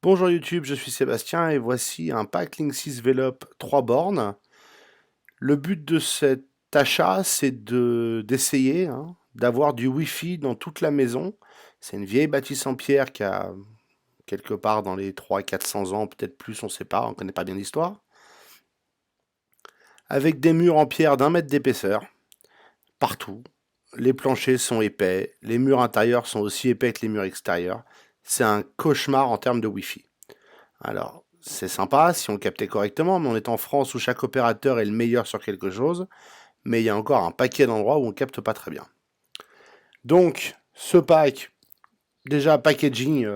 Bonjour YouTube, je suis Sébastien et voici un pack Linksys Velop 3 bornes. Le but de cet achat, c'est d'essayer d'avoir du Wi-Fi dans toute la maison. C'est une vieille bâtisse en pierre qui a quelque part dans les 300-400 ans, peut-être plus, on ne sait pas, on ne connaît pas bien l'histoire. Avec des murs en pierre d'1 mètre d'épaisseur, partout. Les planchers sont épais, les murs intérieurs sont aussi épais que les murs extérieurs. C'est un cauchemar en termes de Wi-Fi. Alors, c'est sympa si on le captait correctement, mais on est en France où chaque opérateur est le meilleur sur quelque chose, mais il y a encore un paquet d'endroits où on capte pas très bien. Donc, ce pack, déjà packaging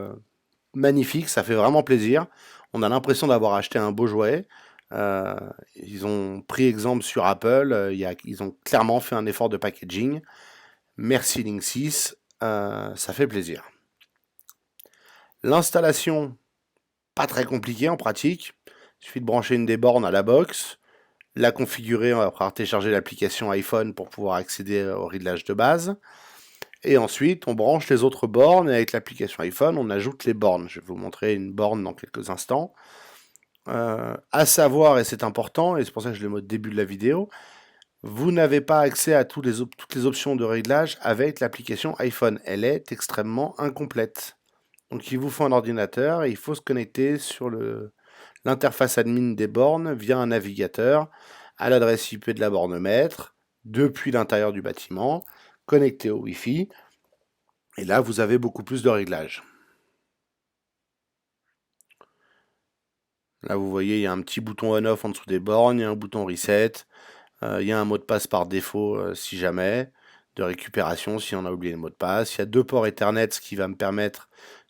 magnifique, ça fait vraiment plaisir. On a l'impression d'avoir acheté un beau jouet. Euh, Ils ont pris exemple sur Apple, ils ont clairement fait un effort de packaging. Merci Linksys, ça fait plaisir. L'installation, pas très compliquée en pratique. Il suffit de brancher une des bornes à la box, la configurer, on va pouvoir télécharger l'application iPhone pour pouvoir accéder au réglage de base. Et ensuite, on branche les autres bornes et avec l'application iPhone, on ajoute les bornes. Je vais vous montrer une borne dans quelques instants. À savoir, et c'est important, et c'est pour ça que je le mets au début de la vidéo, vous n'avez pas accès à toutes les options de réglage avec l'application iPhone. Elle est extrêmement incomplète. Donc il vous faut un ordinateur et il faut se connecter sur l'interface admin des bornes via un navigateur à l'adresse IP de la borne maître depuis l'intérieur du bâtiment, connecté au Wi-Fi. Et là, vous avez beaucoup plus de réglages. Là, vous voyez, il y a un petit bouton on-off en dessous des bornes, il y a un bouton reset, il y a un mot de passe par défaut si jamais, de récupération si on a oublié le mot de passe. Il y a 2 ports Ethernet, ce qui va me permettre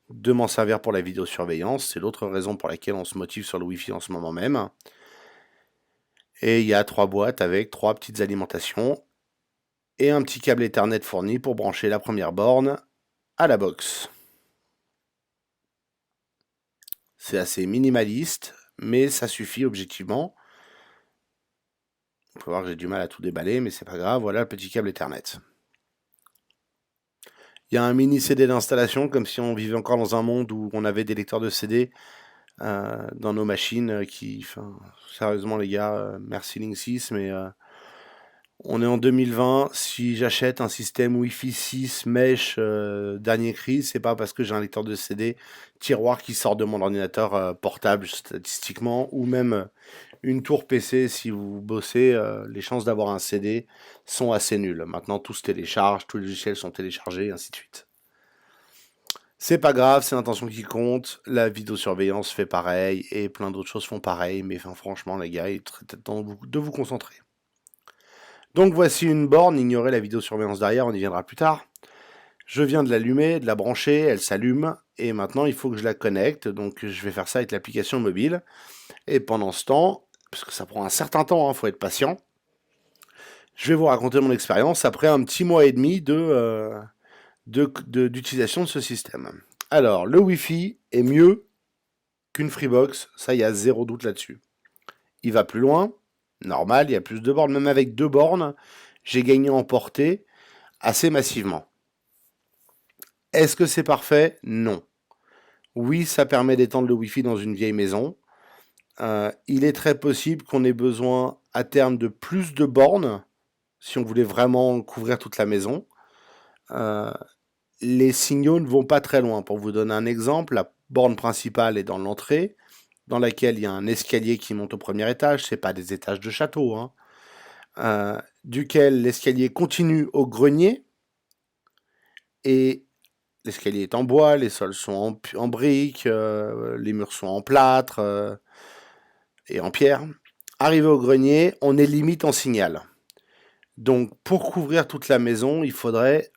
de m'en servir pour la vidéosurveillance. C'est l'autre raison pour laquelle on se motive sur le Wi-Fi en ce moment même. Et il y a 3 boîtes avec 3 petites alimentations et un petit câble Ethernet fourni pour brancher la première borne à la box. C'est assez minimaliste, mais ça suffit objectivement. Vous pouvez voir que j'ai du mal à tout déballer, mais c'est pas grave. Voilà le petit câble Ethernet. Il y a un mini CD d'installation, comme si on vivait encore dans un monde où on avait des lecteurs de CD dans nos machines. Sérieusement les gars, merci Linksys, mais on est en 2020. Si j'achète un système Wi-Fi 6 mesh dernier cri, c'est pas parce que j'ai un lecteur de CD tiroir qui sort de mon ordinateur portable statistiquement, ou même une tour PC. Si vous bossez, les chances d'avoir un CD sont assez nulles. Maintenant, tout se télécharge, tous les logiciels sont téléchargés, et ainsi de suite. C'est pas grave, c'est l'intention qui compte. La vidéosurveillance fait pareil et plein d'autres choses font pareil. Mais franchement, les gars, il est temps de vous concentrer. Donc voici une borne, ignorez la vidéosurveillance derrière, on y viendra plus tard. Je viens de l'allumer, de la brancher, elle s'allume, et maintenant il faut que je la connecte, donc je vais faire ça avec l'application mobile. Et pendant ce temps, parce que ça prend un certain temps, faut être patient, je vais vous raconter mon expérience après un petit mois et demi d'utilisation de ce système. Alors, le Wi-Fi est mieux qu'une Freebox, ça il y a zéro doute là-dessus. Il va plus loin, normal, il y a plus de bornes, même avec 2 bornes, j'ai gagné en portée assez massivement. Est-ce que c'est parfait? Non. Oui, ça permet d'étendre le Wi-Fi dans une vieille maison. Il est très possible qu'on ait besoin à terme de plus de bornes si on voulait vraiment couvrir toute la maison. Les signaux ne vont pas très loin. Pour vous donner un exemple, la borne principale est dans l'entrée, dans laquelle il y a un escalier qui monte au premier étage. C'est pas des étages de château, duquel l'escalier continue au grenier. Et l'escalier est en bois, les sols sont en briques, les murs sont en plâtre et en pierre. Arrivé au grenier, on est limite en signal. Donc pour couvrir toute la maison, il faudrait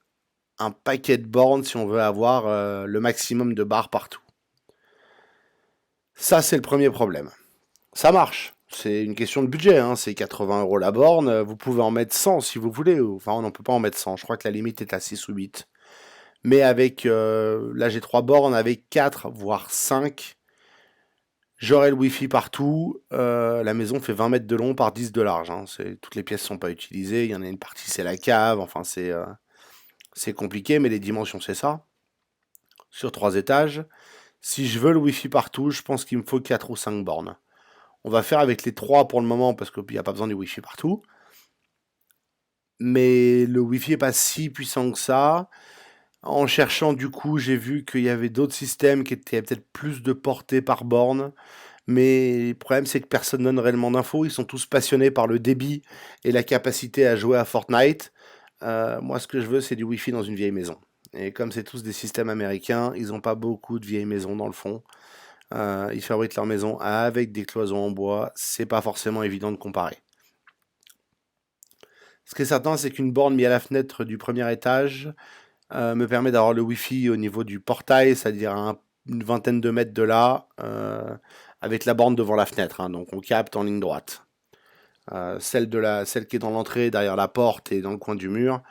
un paquet de bornes si on veut avoir le maximum de barres partout. Ça, c'est le premier problème. Ça marche. C'est une question de budget, c'est 80 € la borne. Vous pouvez en mettre 100 si vous voulez. Enfin, on n'en peut pas en mettre 100. Je crois que la limite est à 6 ou 8. Mais avec, là j'ai 3 bornes, avec 4, voire 5, j'aurai le Wi-Fi partout. La maison fait 20 mètres de long par 10 de large. Toutes les pièces ne sont pas utilisées. Il y en a une partie, c'est la cave. Enfin, c'est compliqué, mais les dimensions, c'est ça. Sur 3 étages, Si je veux le Wi-Fi partout, je pense qu'il me faut 4 ou 5 bornes. On va faire avec les 3 pour le moment parce qu'il n'y a pas besoin du Wi-Fi partout. Mais le Wi-Fi n'est pas si puissant que ça. En cherchant, du coup, j'ai vu qu'il y avait d'autres systèmes qui étaient peut-être plus de portée par borne. Mais le problème, c'est que personne donne réellement d'infos. Ils sont tous passionnés par le débit et la capacité à jouer à Fortnite. Moi, ce que je veux, c'est du Wi-Fi dans une vieille maison. Et comme c'est tous des systèmes américains, ils n'ont pas beaucoup de vieilles maisons dans le fond. Ils fabriquent leur maison avec des cloisons en bois. C'est pas forcément évident de comparer. Ce qui est certain, c'est qu'une borne mise à la fenêtre du premier étage me permet d'avoir le Wi-Fi au niveau du portail, c'est-à-dire à une vingtaine de mètres de là, avec la borne devant la fenêtre. Hein, donc on capte en ligne droite. Celle qui est dans l'entrée, derrière la porte et dans le coin du mur,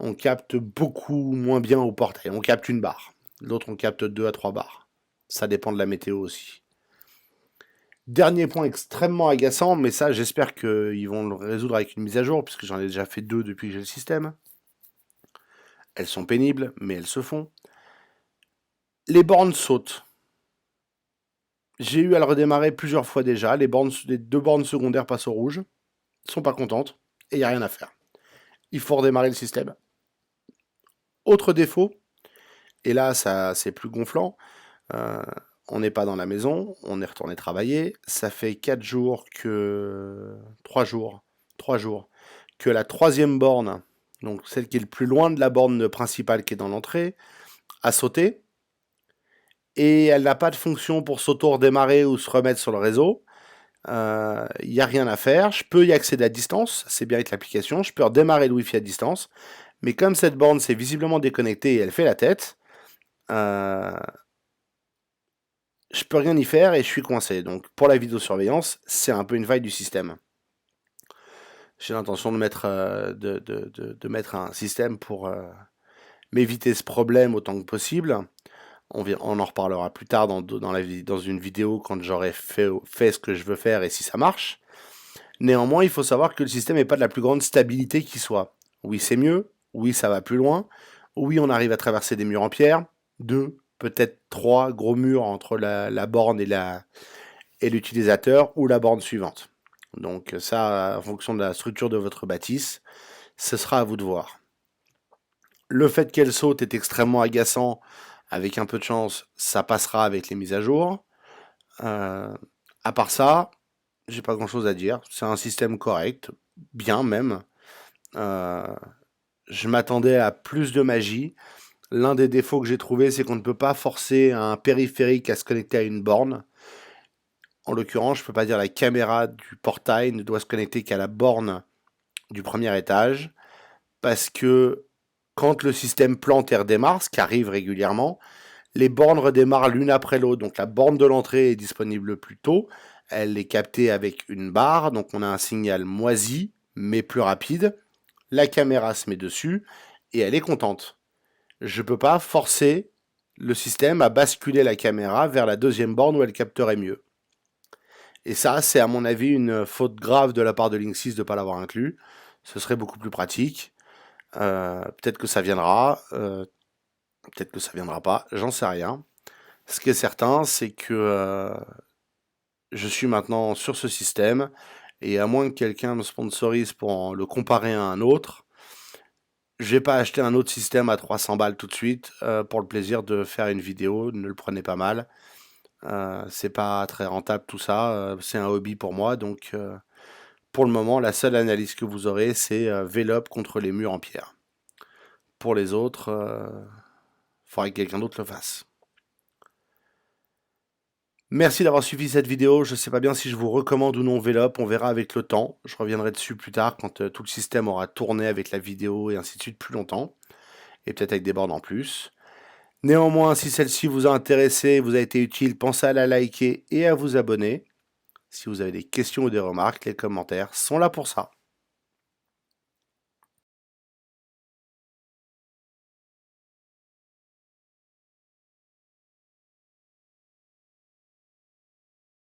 on capte beaucoup moins bien au portail. On capte une barre. L'autre, on capte 2 à 3 barres. Ça dépend de la météo aussi. Dernier point extrêmement agaçant, mais ça, j'espère qu'ils vont le résoudre avec une mise à jour, puisque j'en ai déjà fait 2 depuis que j'ai le système. Elles sont pénibles, mais elles se font. Les bornes sautent. J'ai eu à le redémarrer plusieurs fois déjà. Les 2 bornes secondaires passent au rouge. Sont pas contentes. Et il n'y a rien à faire. Il faut redémarrer le système. Autre défaut, et là ça c'est plus gonflant, on n'est pas dans la maison, on est retourné travailler, ça fait 4 jours que... 3 jours que la troisième borne, donc celle qui est le plus loin de la borne principale qui est dans l'entrée, a sauté, et elle n'a pas de fonction pour s'auto-redémarrer ou se remettre sur le réseau. Il n'y a rien à faire, je peux y accéder à distance, c'est bien avec l'application, je peux redémarrer le Wi-Fi à distance, mais comme cette borne s'est visiblement déconnectée et elle fait la tête, je peux rien y faire et je suis coincé. Donc pour la vidéosurveillance, c'est un peu une faille du système. J'ai l'intention de mettre, mettre un système pour m'éviter ce problème autant que possible. On en reparlera plus tard dans une vidéo quand j'aurai fait ce que je veux faire et si ça marche. Néanmoins, il faut savoir que le système n'est pas de la plus grande stabilité qui soit. Oui, c'est mieux. Oui, ça va plus loin. Oui, on arrive à traverser des murs en pierre. 2, peut-être 3 gros murs entre la borne et l'utilisateur ou la borne suivante. Donc ça, en fonction de la structure de votre bâtisse, ce sera à vous de voir. Le fait qu'elle saute est extrêmement agaçant. Avec un peu de chance, ça passera avec les mises à jour. À part ça, j'ai pas grand chose à dire. C'est un système correct, bien même. Je m'attendais à plus de magie. L'un des défauts que j'ai trouvé, c'est qu'on ne peut pas forcer un périphérique à se connecter à une borne. En l'occurrence, je peux pas dire la caméra du portail ne doit se connecter qu'à la borne du premier étage, parce que quand le système plante et redémarre, ce qui arrive régulièrement, les bornes redémarrent l'une après l'autre. Donc la borne de l'entrée est disponible plus tôt, elle est captée avec une barre, donc on a un signal moisi, mais plus rapide. La caméra se met dessus, et elle est contente. Je ne peux pas forcer le système à basculer la caméra vers la deuxième borne où elle capterait mieux. Et ça, c'est à mon avis une faute grave de la part de Linksys de ne pas l'avoir inclus. Ce serait beaucoup plus pratique. Peut-être que ça viendra, peut-être que ça viendra pas, j'en sais rien. Ce qui est certain, c'est que je suis maintenant sur ce système, et à moins que quelqu'un me sponsorise pour le comparer à un autre, je vais pas acheter un autre système à 300 balles tout de suite pour le plaisir de faire une vidéo, ne le prenez pas mal. C'est pas très rentable tout ça, c'est un hobby pour moi, donc pour le moment, la seule analyse que vous aurez, c'est VLOP contre les murs en pierre. Pour les autres, faudrait que quelqu'un d'autre le fasse. Merci d'avoir suivi cette vidéo. Je ne sais pas bien si je vous recommande ou non VLOP, on verra avec le temps. Je reviendrai dessus plus tard quand tout le système aura tourné avec la vidéo et ainsi de suite plus longtemps. Et peut-être avec des bornes en plus. Néanmoins, si celle-ci vous a intéressé, vous a été utile, pensez à la liker et à vous abonner. Si vous avez des questions ou des remarques, les commentaires sont là pour ça.